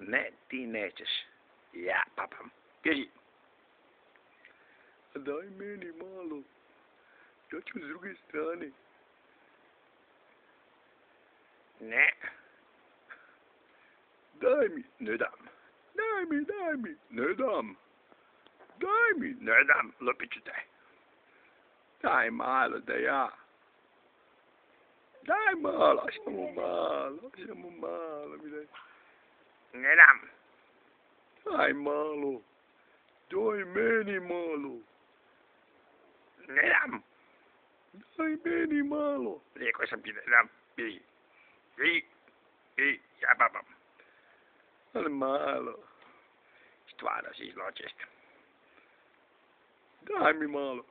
Ne, ti nećeš. Ja papam. Bježi. Daj meni malo. Ja ću s druge strane. Ne. Daj mi. Ne dam. Daj mi. Ne dam. Daj mi. Ne dam. Lupit ću te. Daj malo da ja. Daj malo. Samo malo mi daj. Ne dam. Daj malo. Daj meni malo. Ne dam. Daj meni malo. Rekao sam ti ne dam. Bježi. Ja papam. Ali malo. Stvarno si zločest. Daj mi malo.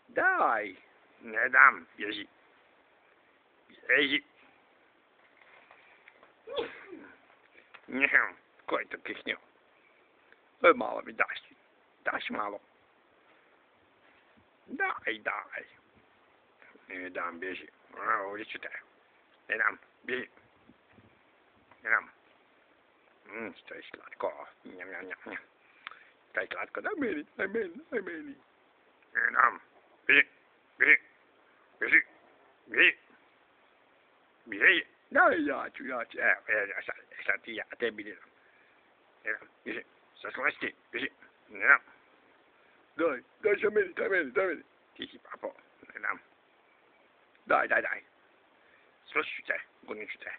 Daj. Ne dam. Bježi. Njem. Ko je to kihnio? Malo mi daš. Daš malo. Daj. Ne dam, bježi. Ovdje ću te. Ne dam, bježi. Ne dam. Što je slatko. Njam. Što je slatko. Daj meni. Ne dam. Bježi. Daj, ja ću. Evo, sad ti ja tebi ne dam. Ne dam, bježi. Sad slasti, bježi. Ne dam. Daj sa meni, daj meni. Ti si papo, ne dam. Daj. Slušat ću te, gurnit ću te.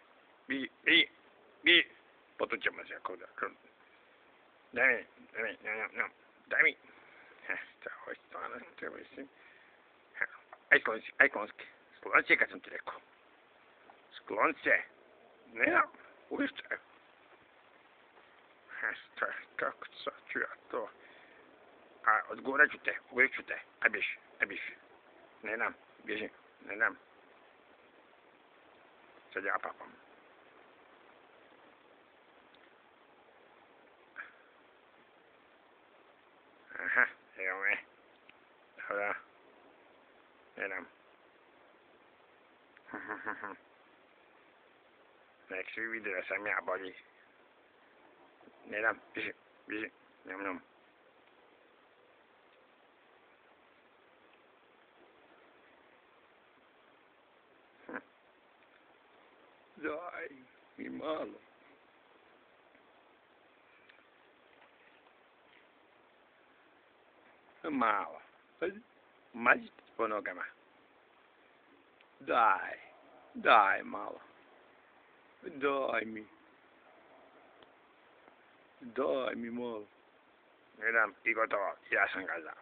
Bi. Potućemo se ako da. Daj mi. Ovo je stvarno, treba si. Aj klonski. Sklon se kad sam ti rekao. Sklon se. Ne dam, uvište. Kako sad ću ja to? Odgovorat ću te, uvijek ću te. Aj biš. Ne dam, bježi. Ne dam. Sad ja papam. Aha, evo me. Dobro. Ne dam. Nek svi vidi da sam ja bolji. Ne dam, bježi. Njom. Daj mi malo. Malo. Mazite po nogama. Daj malo. Daj mi malo. Ne dam i gotovo. Ja sam ga za.